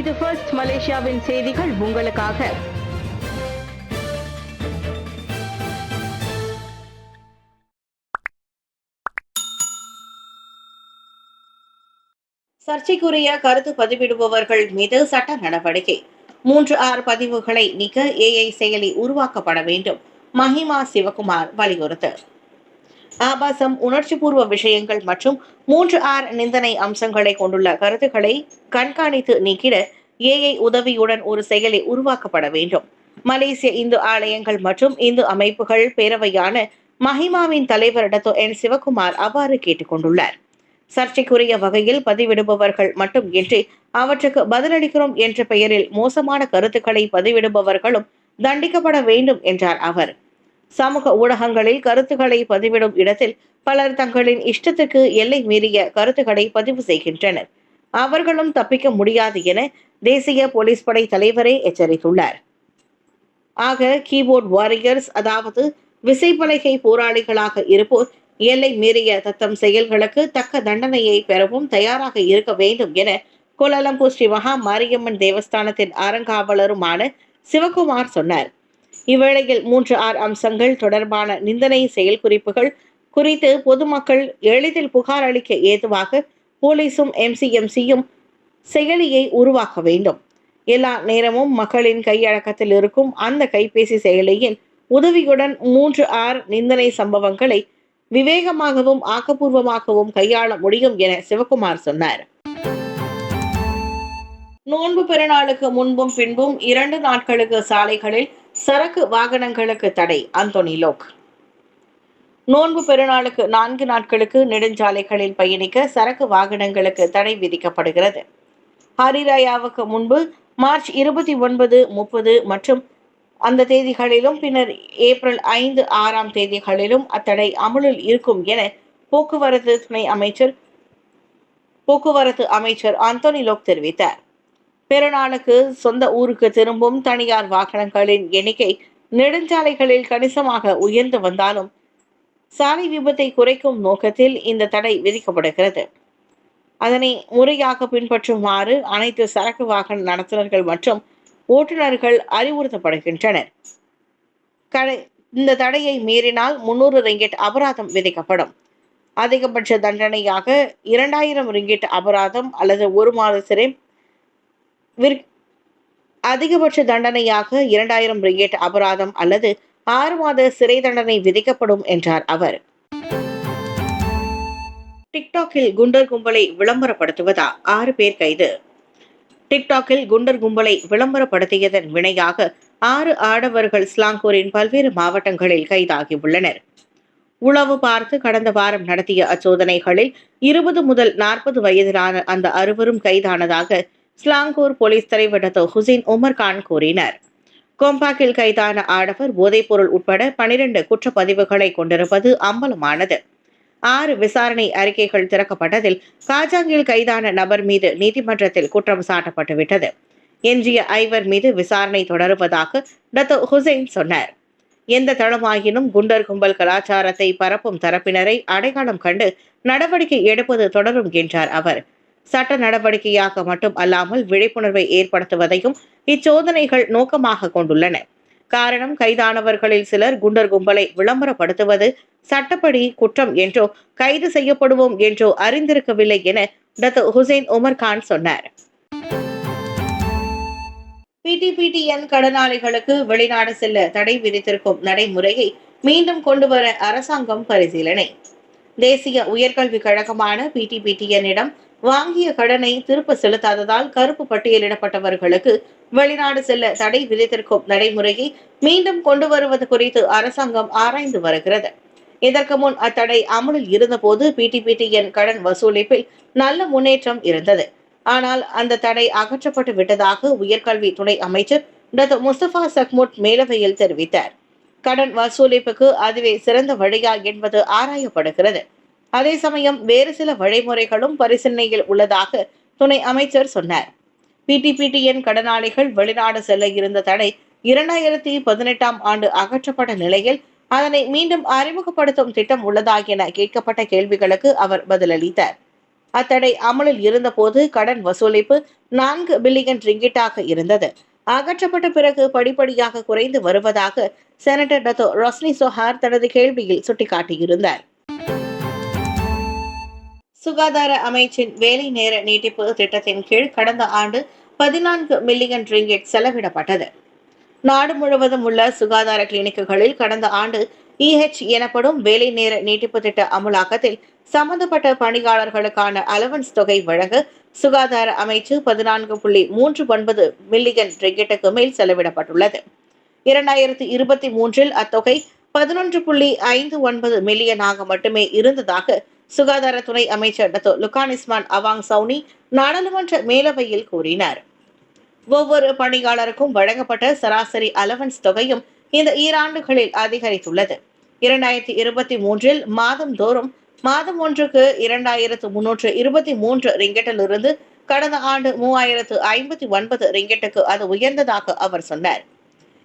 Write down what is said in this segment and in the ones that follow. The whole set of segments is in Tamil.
இது ஃபர்ஸ்ட் மலேசியாவின் செய்திகள் உங்களுக்காக. சர்ச்சைக்குரிய கருத்து பதிவிடுபவர்கள் மீது சட்ட நடவடிக்கை. 3R பதிவுகளை நீக்க AI செயலி உருவாக்கப்பட வேண்டும். மஹிமா சிவகுமார் வலியுறுத்து. ஆபாசம், உணர்ச்சிபூர்வ விஷயங்கள் மற்றும் 3R நிந்தனை அம்சங்களை கொண்டுள்ள கருத்துக்களை கண்காணித்து நீக்கிட AI உதவியுடன் ஒரு செயலி உருவாக்கப்பட வேண்டும். மலேசிய இந்து ஆலயங்கள் மற்றும் இந்து அமைப்புகள் பேரவையான மஹிமாவின் தலைவர் டத்தோ என் சிவகுமார் அவ்வாறு கேட்டுக் கொண்டுள்ளார். சர்ச்சைக்குரிய வகையில் பதிவிடுபவர்கள் மட்டும் இன்றி அவற்றுக்கு பதிலளிக்கிறோம் என்ற பெயரில் மோசமான கருத்துக்களை பதிவிடுபவர்களும் தண்டிக்கப்பட வேண்டும் என்றார் அவர். சமூக ஊடகங்களில் கருத்துக்களை பதிவிடும் இடத்தில் பலர் தங்களின் இஷ்டத்துக்கு எல்லை மீறிய கருத்துக்களை பதிவு செய்கின்றனர். அவர்களும் தப்பிக்க முடியாது என தேசிய போலீஸ் படை தலைவரே எச்சரித்துள்ளார். ஆக கீபோர்ட் வாரியர்ஸ், அதாவது விசைப்பலகை போராளிகளாக இருப்போர் எல்லை மீறிய தத்தம் செயல்களுக்கு தக்க தண்டனையை பெறவும் தயாராக இருக்க வேண்டும் என கோலாலம்பூர் ஸ்ரீ மகா மாரியம்மன் தேவஸ்தானத்தின் அறங்காவலருமான சிவகுமார் சொன்னார். இவ்வேளையில் 3R அம்சங்கள் தொடர்பான நிந்தனை செயல் குறிப்புகள் குறித்து பொதுமக்கள் எளிதில் புகார் அளிக்க ஏதுவாக போலீசும் MCMCயும் செயலியை உருவாக்க வேண்டும். எல்லா நேரமும் மக்களின் கையடக்கத்தில் இருக்கும் அந்த கைபேசி செயலியின் உதவியுடன் 3R நிந்தனை சம்பவங்களை விவேகமாகவும் ஆக்கப்பூர்வமாகவும் கையாள முடியும் என சிவகுமார் சொன்னார். நோன்பு பெருநாளுக்கு முன்பும் பின்பும் 2 நாட்களுக்கு சாலைகளில் சரக்கு வாகனங்களுக்கு தடை. அந்தோனி லோக். நோன்பு பெருநாளுக்கு 4 நாட்களுக்கு நெடுஞ்சாலைகளில் பயணிக்க சரக்கு வாகனங்களுக்கு தடை விதிக்கப்படுகிறது. ஹரிராயாவுக்கு முன்பு மார்ச் 29, 30 மற்றும் அந்த தேதிகளிலும் பின்னர் ஏப்ரல் 5, 6 தேதிகளிலும் அத்தடை அமலில் இருக்கும் என போக்குவரத்து அமைச்சர் அந்தோனி லோக் தெரிவித்தார். பெருநாளுக்கு சொந்த ஊருக்கு திரும்பும் தனியார் வாகனங்களின் எண்ணிக்கை நெடுஞ்சாலைகளில் கணிசமாக உயர்ந்து வந்தாலும் சாலை விபத்தை குறைக்கும் நோக்கத்தில் இந்த தடை விதிக்கப்படுகிறது. அதனை முறையாக பின்பற்றுமாறு அனைத்து சரக்கு வாகன நடத்துனர்கள் மற்றும் ஓட்டுநர்கள் அறிவுறுத்தப்படுகின்றனர். இந்த தடையை மீறினால் 300 ரிங்கிட் அபராதம் விதிக்கப்படும். அதிகபட்ச தண்டனையாக 2000 ரிங்கிட் அபராதம் அல்லது 1 மாத சிறை அதிகபட்ச தண்டனையாக 2000 ரிங்கிட் அபராதம் அல்லது 6 மாத சிறை தண்டனை விதிக்கப்படும் என்றார் அவர். டிக்டாக்கில் குண்டர் கும்பலை விளம்பரப்படுத்துவதா 6 பேர் கைது. டிக்டாக்கில் குண்டர் கும்பலை விளம்பரப்படுத்தியதன் வினையாக 6 ஆடவர்கள் ஸ்லாங்கூரின் பல்வேறு மாவட்டங்களில் கைதாகியுள்ளனர். உளவு பார்த்து கடந்த வாரம் நடத்திய அச்சோதனைகளில் 20 முதல் 40 வயதிலான அந்த 6வரும் கைதானதாக ஸ்லாங்கூர் போலீஸ் தலைவர் டத்தோ ஹுசைன் உமர் கான் கூறினார். கோம்பாக்கில் கைதான ஆடவர் போதைப்பொருள் உட்பட 12 குற்றப்பதிவுகளை கொண்டிருப்பது அம்பலமானது. 6 விசாரணை அறிக்கைகள் திறக்கப்பட்டதில் காஜாங்கில் கைதான நபர் மீது நீதிமன்றத்தில் குற்றம் சாட்டப்பட்டுவிட்டது. எஞ்சிய 5 மீது விசாரணை தொடருவதாக டத்தோ ஹுசைன் சொன்னார். எந்த தளமாயினும் குண்டர் கும்பல் கலாச்சாரத்தை பரப்பும் தரப்பினரை அடையாளம் கண்டு நடவடிக்கை எடுப்பது தொடரும் என்றார் அவர். சட்ட நடவடிக்கையாக மட்டும் அல்லாமல் விழிப்புணர்வை ஏற்படுத்துவதையும் இச்சோதனைகள் நோக்கமாக கொண்டுள்ளன. காரணம், கைதானவர்களில் சிலர் குண்டர் கும்பலை விளம்பரப்படுத்துவது சட்டப்படி குற்றம் என்றோ கைது செய்யப்படுவோம் என்றோ அறிந்திருக்கவில்லை என டத்தோ ஹுசைன் உமர் கான் சொன்னார். PTPTN கடனாளிகளுக்கு வெளிநாடு செல்ல தடை விதித்திருக்கும் நடைமுறையை மீண்டும் கொண்டுவர அரசாங்கம் பரிசீலனை. தேசிய உயர்கல்வி கழகமான PTPTN-இடம் வாங்கிய கடனை திருப்ப செலுத்தாததால் கருப்பு பட்டியலிடப்பட்டவர்களுக்கு வெளிநாடு செல்ல தடை விதித்திருக்கும் நடைமுறையை மீண்டும் கொண்டு வருவது குறித்து அரசாங்கம் ஆராய்ந்து வருகிறது. இதற்கு முன் அத்தடை அமலில் இருந்தபோது PTPTN கடன் வசூலிப்பில் நல்ல முன்னேற்றம் இருந்தது. ஆனால் அந்த தடை அகற்றப்பட்டு விட்டதாக உயர்கல்வி துணை அமைச்சர் டத்தோ முஸ்தபா சக்முட் மேலவையில் தெரிவித்தார். கடன் வசூலிப்புக்கு அதுவே சிறந்த வழியா என்பது ஆராயப்படுகிறது. அதே சமயம் வேறு சில வழிமுறைகளும் பரிசீலனையில் உள்ளதாக துணை அமைச்சர் சொன்னார். PTPTN கடனாளிகள் வெளிநாடு செல்ல இருந்த தடை 2018 ஆண்டு அகற்றப்பட்ட நிலையில் அதனை மீண்டும் அறிமுகப்படுத்தும் திட்டம் உள்ளதா என கேட்கப்பட்ட கேள்விகளுக்கு அவர் பதிலளித்தார். அத்தடை அமலில் இருந்தபோது கடன் வசூலிப்பு 4 பில்லியன் ரிங்கிட்டாக இருந்தது. அகற்றப்பட்ட பிறகு படிப்படியாக குறைந்து வருவதாக செனட்டர் டத்தோ ரொஸ்னி சொஹார் தனது கேள்வியில் சுட்டிக்காட்டியிருந்தார். சுகாதார அமைச்சின் வேலை நேர நீட்டிப்பு திட்டத்தின் கீழ் கடந்த ஆண்டு 14 மில்லியன் ரிங்கிட் செலவிடப்பட்டது. நாடு முழுவதும் உள்ள சுகாதார கிளினிக்குகளில் கடந்த ஆண்டு எனப்படும் வேலை நேர நீட்டிப்பு திட்ட அமலாக்கத்தில் சம்பந்தப்பட்ட பணியாளர்களுக்கான அலவன்ஸ் தொகை வழங்க சுகாதார அமைச்சு 14.39 மில்லியன் ரிங்கிட்டுக்கு மேல் செலவிடப்பட்டுள்ளது. 2023 அத்தொகை 11.59 மில்லியனாக மட்டுமே இருந்ததாக சுகாதார துறை அமைச்சர் டத்தோ லுகானிஸ்மான் அவாங் சவுனி நாடாளுமன்ற மேலவையில் கூறினார். ஒவ்வொரு பணியாளருக்கும் வழங்கப்பட்ட சராசரி அலவன்ஸ் தொகையும் இந்த ஈராண்டுகளில் அதிகரித்துள்ளது. 2023 மாதந்தோறும் மாதம் ஒன்றுக்கு 2323 ரிங்கெட்டிலிருந்து கடந்த ஆண்டு 3059 ரிங்கெட்டுக்கு அது உயர்ந்ததாக அவர் சொன்னார்.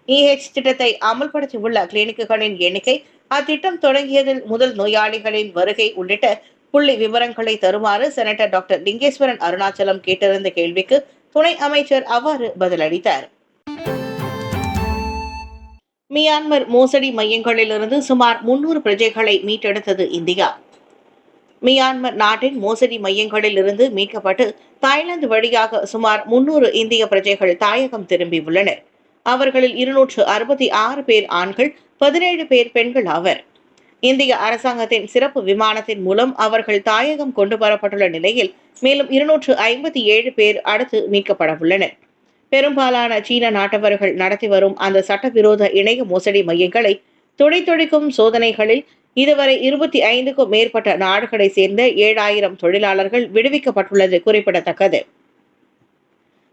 திட்டத்தை அமல்படுத்தியுள்ள கிளினிக்குகளின் எண்ணிக்கை, அத்திட்டம் தொடங்கியதில் முதல் நோயாளிகளின் வருகை உள்ளிட்ட புள்ளி விவரங்களை தருமாறு செனட்டர் டாக்டர் லிங்கேஸ்வரன் அருணாச்சலம் கேட்டிருந்த கேள்விக்கு துணை அமைச்சர் அவ்வாறு பதிலளித்தார். மியான்மர் மோசடி மையங்களிலிருந்து சுமார் 300 பிரஜைகளை மீட்டெடுத்தது இந்தியா. மியான்மர் நாட்டின் மோசடி மையங்களில் இருந்து மீட்கப்பட்டு தாய்லாந்து வழியாக சுமார் 300 இந்திய பிரஜைகள் தாயகம் திரும்பியுள்ளனர். அவர்களில் 266 பேர் ஆண்கள், 17 பேர் பெண்கள் ஆவர். இந்திய அரசாங்கத்தின் சிறப்பு விமானத்தின் மூலம் அவர்கள் தாயகம் கொண்டு வரப்பட்டுள்ள நிலையில் மேலும் 257 பேர் அடுத்து மீட்கப்பட உள்ளனர். பெரும்பாலான சீன நாட்டவர்கள் நடத்தி வரும் அந்த சட்டவிரோத இணைய மோசடி மையங்களை துடைத்தொழிக்கும் சோதனைகளில் இதுவரை 25க்கும் மேற்பட்ட நாடுகளை சேர்ந்த 7000 தொழிலாளர்கள் விடுவிக்கப்பட்டுள்ளது குறிப்பிடத்தக்கது.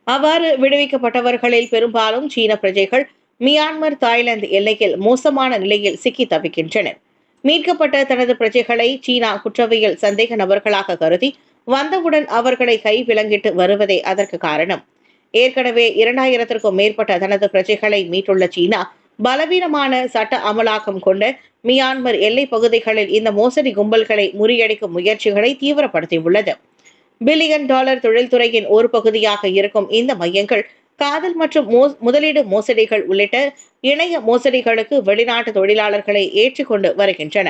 அவ்வாறு விடுவிக்கப்பட்டவர்களில் பெரும்பாலும் சீன பிரஜைகள் மியான்மர் தாய்லாந்து எல்லையில் மோசமான நிலையில் சிக்கி தவிக்கின்றனர். மீட்கப்பட்ட தனது பிரஜைகளை சீனா குற்றவியல் சந்தேக நபர்களாக கருதி வந்தவுடன் அவர்களை கைவிலங்கிட்டு வருவதே அதற்கு காரணம். ஏற்கனவே 2000க்கும் மேற்பட்ட தனது பிரஜைகளை மீட்டுள்ள சீனா பலவீனமான சட்ட அமலாக்கம் கொண்ட மியான்மர் எல்லை பகுதிகளில் இந்த மோசடி கும்பல்களை முறியடிக்கும் முயற்சிகளை தீவிரப்படுத்தியுள்ளது. பில்லியன் டாலர் தொழில்துறையின் ஒரு பகுதியாக இருக்கும் இந்த மையங்கள் காதல் மற்றும் முதலீடு மோசடிகள் உள்ளிட்ட இணைய மோசடிகளுக்கு வெளிநாட்டு தொழிலாளர்களை ஏற்றுக்கொண்டு வருகின்றன.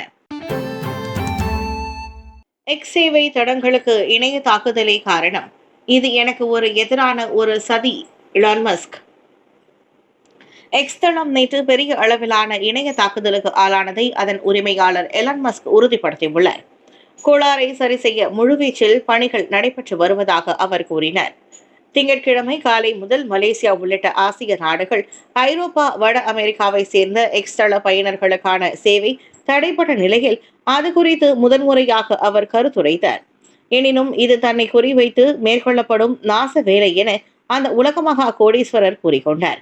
சேவை தடங்களுக்கு இணைய தாக்குதலே காரணம். இது எனக்கு ஒரு எதிரான ஒரு சதி. Elon Musk. தளம் நேற்று பெரிய அளவிலான இணைய தாக்குதலுக்கு ஆளானதை அதன் உரிமையாளர் எலான் மஸ்க் உறுதிப்படுத்தியுள்ளார். கோளாறை சரி செய்ய முழுவீச்சில் பணிகள் நடைபெற்று வருவதாக அவர் கூறினார். திங்கட்கிழமை காலை முதல் மலேசியா உள்ளிட்ட ஆசிய நாடுகள், ஐரோப்பா, வட அமெரிக்காவை சேர்ந்த தள பயனர்களுக்கான சேவை தடைப்பட்ட நிலையில் அது குறித்து முதன்முறையாக அவர் கருத்துரைத்தார். எனினும் இது தன்னை குறிவைத்து மேற்கொள்ளப்படும் நாச வேலை என அந்த உலகமகா கோடீஸ்வரர் கூறிக்கொண்டார்.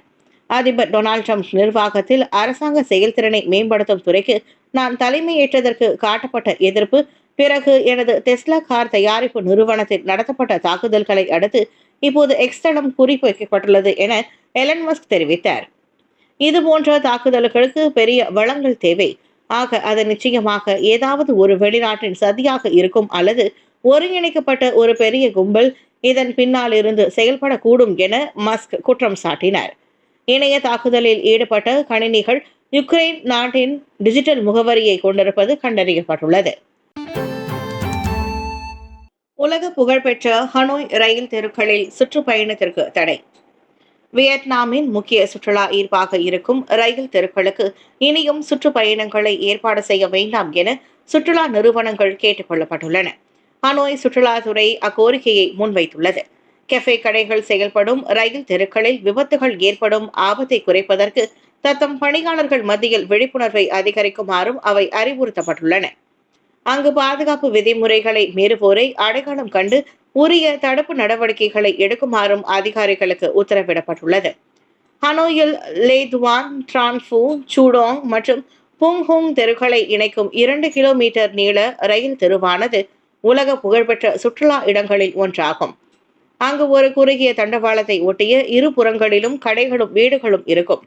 அதிபர் டொனால்ட் ட்ரம்ப் நிர்வாகத்தில் அரசாங்க செயல்திறனை மேம்படுத்தும் துறைக்கு நான் தலைமையேற்றதற்கு காட்டப்பட்ட எதிர்ப்பு, பிறகு எனது டெஸ்லா கார் தயாரிப்பு நிறுவனத்தில் நடத்தப்பட்ட தாக்குதல்களை அடுத்து இப்போது தளம் குறிவைக்கப்பட்டுள்ளது என எலன் மஸ்க் தெரிவித்தார். இதுபோன்ற தாக்குதல்களுக்கு பெரிய வளங்கள் தேவை. ஆக அது நிச்சயமாக ஏதாவது ஒரு வெளிநாட்டின் சதியாக இருக்கும் அல்லது ஒருங்கிணைக்கப்பட்ட ஒரு பெரிய கும்பல் இதன் பின்னால் இருந்து செயல்படக்கூடும் என மஸ்க் குற்றம் சாட்டினார். இணைய தாக்குதலில் ஈடுபட்ட கணினிகள் யுக்ரைன் நாட்டின் டிஜிட்டல் முகவரியை கொண்டிருப்பது கண்டறியப்பட்டுள்ளது. உலக புகழ்பெற்ற ஹனோய் ரயில் தெருக்களில் சுற்றுப்பயணத்திற்கு தடை. வியட்நாமின் முக்கிய சுற்றுலா ஈர்ப்பாக இருக்கும் ரயில் தெருக்களுக்கு இனியும் சுற்றுப்பயணங்களை ஏற்பாடு செய்ய வேண்டாம் என சுற்றுலா நிறுவனங்கள் கேட்டுக் கொள்ளப்பட்டுள்ளன. ஹனோய் சுற்றுலாத்துறை அக்கோரிக்கையை முன்வைத்துள்ளது. கெஃபே கடைகள் செயல்படும் ரயில் தெருக்களில் விபத்துகள் ஏற்படும் ஆபத்தை குறைப்பதற்கு தத்தம் பணியாளர்கள் மத்தியில் விழிப்புணர்வை அதிகரிக்குமாறும் அவை அறிவுறுத்தப்பட்டுள்ளன. அங்கு பாதுகாப்பு விதிமுறைகளை மீறுவோரை அடையாளம் கண்டு உரிய தடுப்பு நடவடிக்கைகளை எடுக்குமாறும் அதிகாரிகளுக்கு உத்தரவிடப்பட்டுள்ளது. ஹனோயில் லேதுவான், டிரான்ஃபு, சூடோங் மற்றும் புங்ஹுங் தெருக்களை இணைக்கும் 2 கிலோமீட்டர் நீள ரயில் தெருவானது உலக புகழ்பெற்ற சுற்றுலா இடங்களில் ஒன்றாகும். அங்கு ஒரு குறுகிய தண்டவாளத்தை ஒட்டிய இரு புறங்களிலும் கடைகளும் வீடுகளும் இருக்கும்.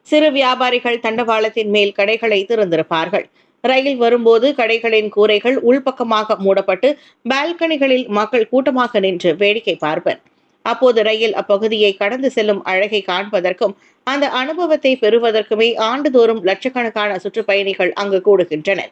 சிறு வியாபாரிகள் தண்டவாளத்தின் மேல் கடைகளை திறந்திருப்பார்கள். ரயில் வரும்போது கடைகளின் கூரைகள் உள்பக்கமாக மூடப்பட்டு பால்கனிகளில் மக்கள் கூட்டமாக நின்று வேடிக்கை பார்ப்பர். அப்போது ரயில் அப்பகுதியை கடந்து செல்லும் அழகை காண்பதற்கும் அந்த அனுபவத்தை பெறுவதற்குமே ஆண்டுதோறும் லட்சக்கணக்கான சுற்றுப்பயணிகள் அங்கு கூடுகின்றனர்.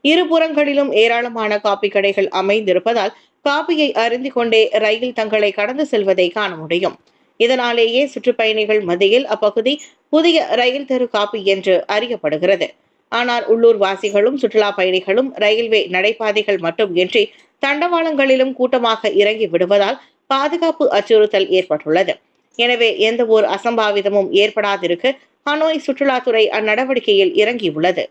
இருபுறங்களிலும் ஏராளமான காப்பி கடைகள் அமைந்திருப்பதால் காப்பியை அருந்திக் கொண்டே ரயில் தங்களை கடந்து செல்வதை காண முடியும். இதனாலேயே சுற்றுப்பயணிகள் மத்தியில் அப்பகுதி புதிய ரயில் தெரு காப்பி என்று அறியப்படுகிறது. ஆனால் உள்ளூர் வாசிகளும் சுற்றுலா பயணிகளும் ரயில்வே நடைபாதைகள் மட்டுமின்றி தண்டவாளங்களிலும் கூட்டமாக இறங்கி விடுவதால் பாதுகாப்பு அச்சுறுத்தல் ஏற்பட்டுள்ளது. எனவே எந்த ஒரு அசம்பாவிதமும் ஏற்படாதிருக்க ஹனோய் சுற்றுலாத்துறை அந்நடவடிக்கையில் இறங்கியுள்ளது.